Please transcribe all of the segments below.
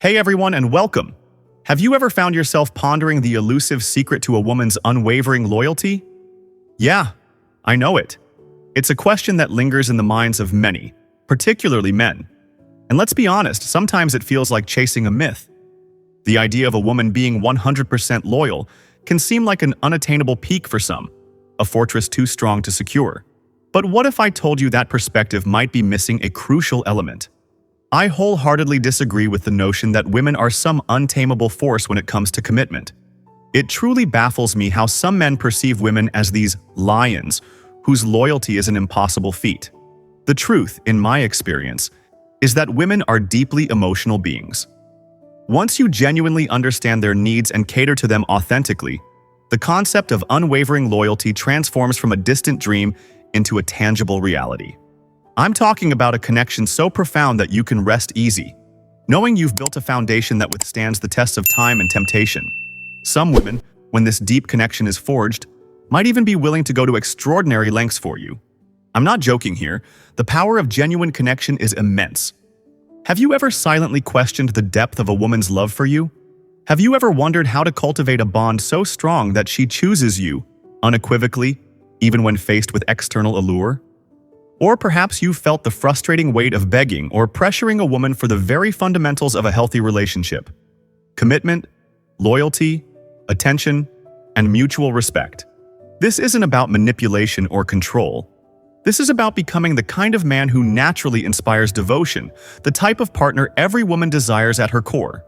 Hey everyone, and welcome! Have you ever found yourself pondering the elusive secret to a woman's unwavering loyalty? Yeah, I know it. It's a question that lingers in the minds of many, particularly men. And let's be honest, sometimes it feels like chasing a myth. The idea of a woman being 100% loyal can seem like an unattainable peak for some, a fortress too strong to secure. But what if I told you that perspective might be missing a crucial element? I wholeheartedly disagree with the notion that women are some untamable force when it comes to commitment. It truly baffles me how some men perceive women as these lions whose loyalty is an impossible feat. The truth, in my experience, is that women are deeply emotional beings. Once you genuinely understand their needs and cater to them authentically, the concept of unwavering loyalty transforms from a distant dream into a tangible reality. I'm talking about a connection so profound that you can rest easy, knowing you've built a foundation that withstands the tests of time and temptation. Some women, when this deep connection is forged, might even be willing to go to extraordinary lengths for you. I'm not joking here. The power of genuine connection is immense. Have you ever silently questioned the depth of a woman's love for you? Have you ever wondered how to cultivate a bond so strong that she chooses you, unequivocally, even when faced with external allure? Or perhaps you've felt the frustrating weight of begging or pressuring a woman for the very fundamentals of a healthy relationship: commitment, loyalty, attention, and mutual respect. This isn't about manipulation or control. This is about becoming the kind of man who naturally inspires devotion, the type of partner every woman desires at her core.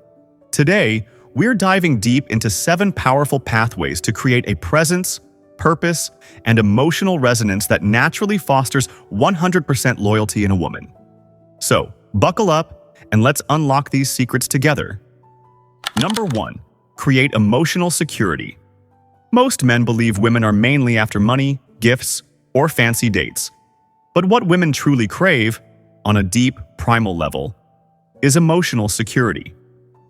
Today, we're diving deep into 7 powerful pathways to create a presence, purpose, and emotional resonance that naturally fosters 100% loyalty in a woman. So, buckle up and let's unlock these secrets together. Number 1. Create emotional security. Most men believe women are mainly after money, gifts, or fancy dates. But what women truly crave, on a deep, primal level, is emotional security.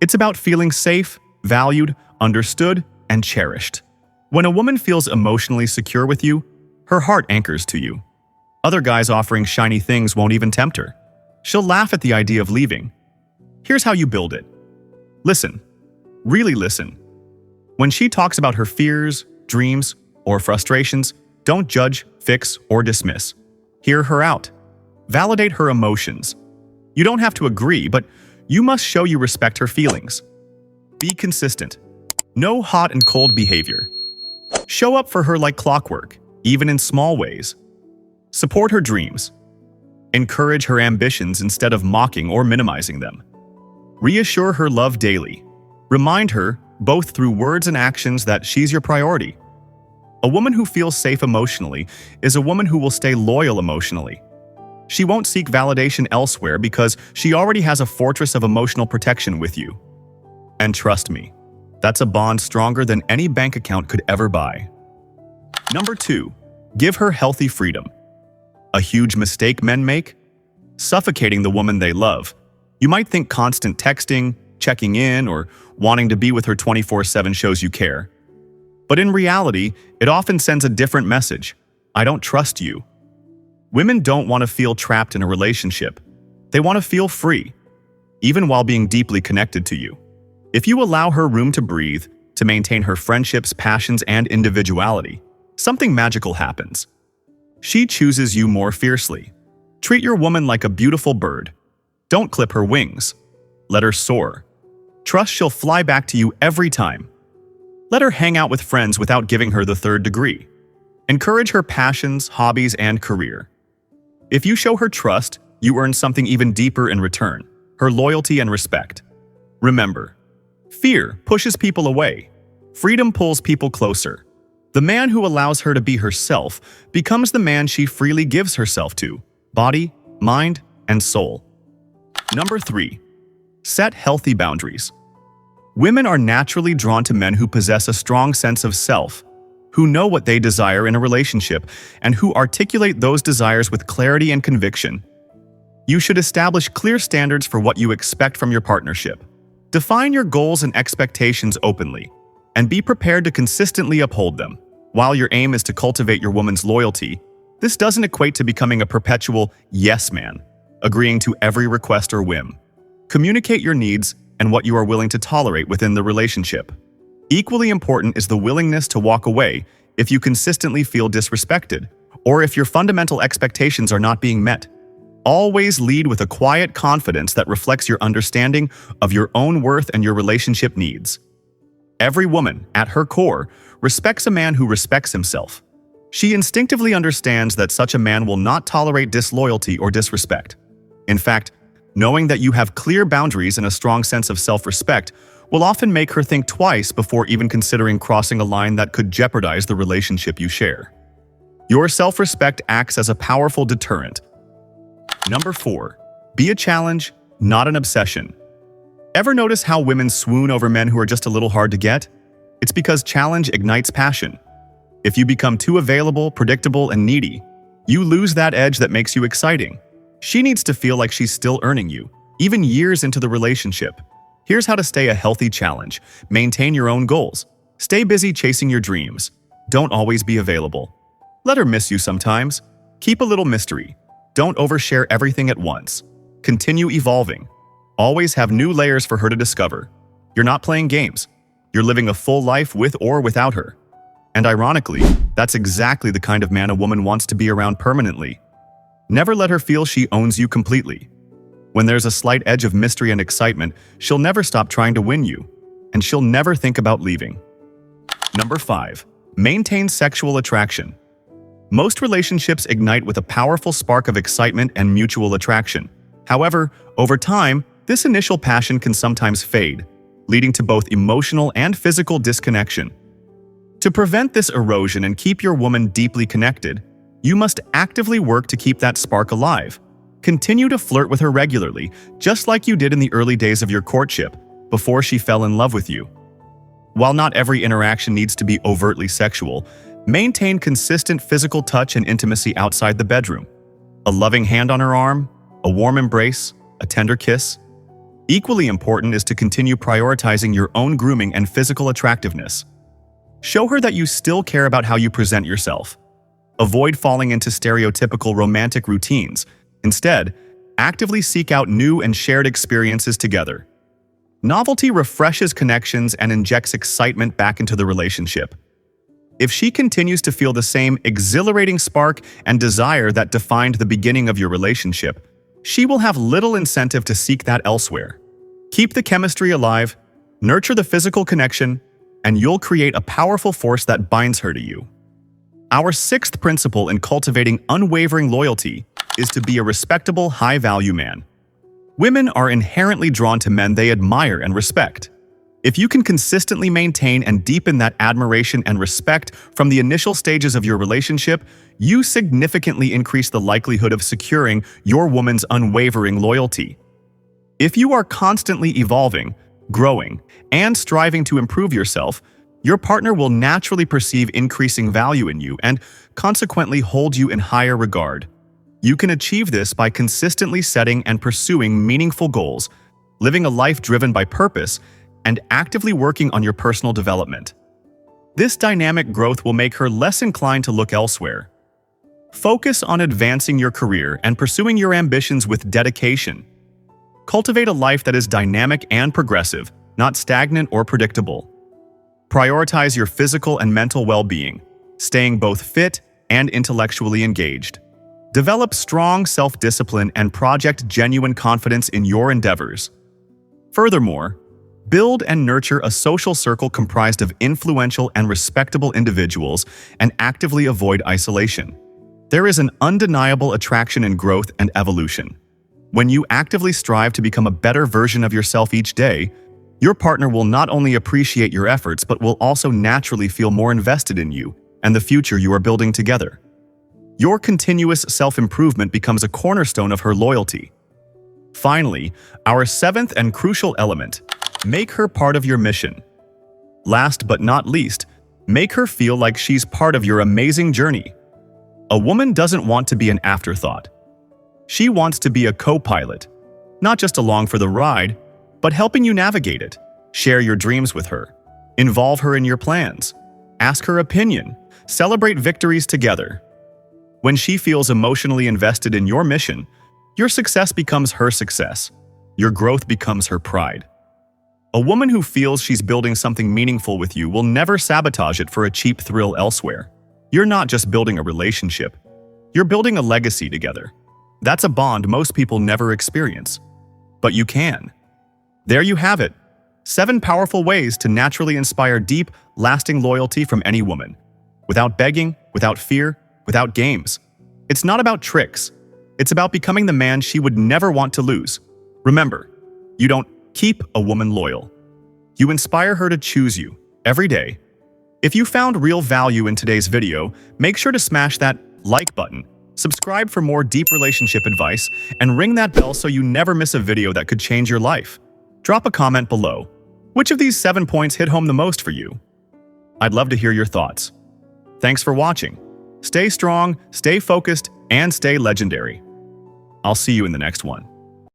It's about feeling safe, valued, understood, and cherished. When a woman feels emotionally secure with you, her heart anchors to you. Other guys offering shiny things won't even tempt her. She'll laugh at the idea of leaving. Here's how you build it. Listen. Really listen. When she talks about her fears, dreams, or frustrations, don't judge, fix, or dismiss. Hear her out. Validate her emotions. You don't have to agree, but you must show you respect her feelings. Be consistent. No hot and cold behavior. Show up for her like clockwork, even in small ways. Support her dreams. Encourage her ambitions instead of mocking or minimizing them. Reassure her love daily. Remind her, both through words and actions, that she's your priority. A woman who feels safe emotionally is a woman who will stay loyal emotionally. She won't seek validation elsewhere because she already has a fortress of emotional protection with you. And trust me, that's a bond stronger than any bank account could ever buy. Number 2. Give her healthy freedom. A huge mistake men make? Suffocating the woman they love. You might think constant texting, checking in, or wanting to be with her 24/7 shows you care. But in reality, it often sends a different message. I don't trust you. Women don't want to feel trapped in a relationship. They want to feel free, even while being deeply connected to you. If you allow her room to breathe, to maintain her friendships, passions, and individuality, something magical happens. She chooses you more fiercely. Treat your woman like a beautiful bird. Don't clip her wings. Let her soar. Trust she'll fly back to you every time. Let her hang out with friends without giving her the third degree. Encourage her passions, hobbies, and career. If you show her trust, you earn something even deeper in return: her loyalty and respect. Remember, fear pushes people away. Freedom pulls people closer. The man who allows her to be herself becomes the man she freely gives herself to: body, mind, and soul. Number 3. Set healthy boundaries. Women are naturally drawn to men who possess a strong sense of self, who know what they desire in a relationship, and who articulate those desires with clarity and conviction. You should establish clear standards for what you expect from your partnership. Define your goals and expectations openly, and be prepared to consistently uphold them. While your aim is to cultivate your woman's loyalty, this doesn't equate to becoming a perpetual yes man, agreeing to every request or whim. Communicate your needs, and what you are willing to tolerate within the relationship. Equally important is the willingness to walk away if you consistently feel disrespected, or if your fundamental expectations are not being met. Always lead with a quiet confidence that reflects your understanding of your own worth and your relationship needs. Every woman, at her core, respects a man who respects himself. She instinctively understands that such a man will not tolerate disloyalty or disrespect. In fact, knowing that you have clear boundaries and a strong sense of self-respect will often make her think twice before even considering crossing a line that could jeopardize the relationship you share. Your self-respect acts as a powerful deterrent. Number 4. Be a challenge, not an obsession. Ever notice how women swoon over men who are just a little hard to get? It's because challenge ignites passion. If you become too available, predictable, and needy, you lose that edge that makes you exciting. She needs to feel like she's still earning you, even years into the relationship. Here's how to stay a healthy challenge. Maintain your own goals. Stay busy chasing your dreams. Don't always be available. Let her miss you sometimes. Keep a little mystery. Don't overshare everything at once. Continue evolving. Always have new layers for her to discover. You're not playing games. You're living a full life with or without her. And ironically, that's exactly the kind of man a woman wants to be around permanently. Never let her feel she owns you completely. When there's a slight edge of mystery and excitement, she'll never stop trying to win you, and she'll never think about leaving. Number 5. Maintain sexual attraction. Most relationships ignite with a powerful spark of excitement and mutual attraction. However, over time, this initial passion can sometimes fade, leading to both emotional and physical disconnection. To prevent this erosion and keep your woman deeply connected, you must actively work to keep that spark alive. Continue to flirt with her regularly, just like you did in the early days of your courtship, before she fell in love with you. While not every interaction needs to be overtly sexual, maintain consistent physical touch and intimacy outside the bedroom. A loving hand on her arm, a warm embrace, a tender kiss. Equally important is to continue prioritizing your own grooming and physical attractiveness. Show her that you still care about how you present yourself. Avoid falling into stereotypical romantic routines. Instead, actively seek out new and shared experiences together. Novelty refreshes connections and injects excitement back into the relationship. If she continues to feel the same exhilarating spark and desire that defined the beginning of your relationship, she will have little incentive to seek that elsewhere. Keep the chemistry alive, nurture the physical connection, and you'll create a powerful force that binds her to you. Our 6th principle in cultivating unwavering loyalty is to be a respectable, high-value man. Women are inherently drawn to men they admire and respect. If you can consistently maintain and deepen that admiration and respect from the initial stages of your relationship, you significantly increase the likelihood of securing your woman's unwavering loyalty. If you are constantly evolving, growing, and striving to improve yourself, your partner will naturally perceive increasing value in you and consequently hold you in higher regard. You can achieve this by consistently setting and pursuing meaningful goals, living a life driven by purpose, and actively working on your personal development. This dynamic growth will make her less inclined to look elsewhere. Focus on advancing your career and pursuing your ambitions with dedication. Cultivate a life that is dynamic and progressive, not stagnant or predictable. Prioritize your physical and mental well-being, staying both fit and intellectually engaged. Develop strong self-discipline and project genuine confidence in your endeavors. Furthermore, build and nurture a social circle comprised of influential and respectable individuals and actively avoid isolation. There is an undeniable attraction in growth and evolution. When you actively strive to become a better version of yourself each day, your partner will not only appreciate your efforts but will also naturally feel more invested in you and the future you are building together. Your continuous self-improvement becomes a cornerstone of her loyalty. Finally, our 7th and crucial element: make her part of your mission. Last but not least, make her feel like she's part of your amazing journey. A woman doesn't want to be an afterthought. She wants to be a co-pilot, not just along for the ride, but helping you navigate it. Share your dreams with her. Involve her in your plans. Ask her opinion. Celebrate victories together. When she feels emotionally invested in your mission, your success becomes her success. Your growth becomes her pride. A woman who feels she's building something meaningful with you will never sabotage it for a cheap thrill elsewhere. You're not just building a relationship. You're building a legacy together. That's a bond most people never experience. But you can. There you have it. 7 powerful ways to naturally inspire deep, lasting loyalty from any woman. Without begging, without fear, without games. It's not about tricks. It's about becoming the man she would never want to lose. Remember, you don't keep a woman loyal. You inspire her to choose you every day. If you found real value in today's video, make sure to smash that like button, subscribe for more deep relationship advice, and ring that bell so you never miss a video that could change your life. Drop a comment below. Which of these 7 points hit home the most for you? I'd love to hear your thoughts. Thanks for watching. Stay strong, stay focused, and stay legendary. I'll see you in the next one.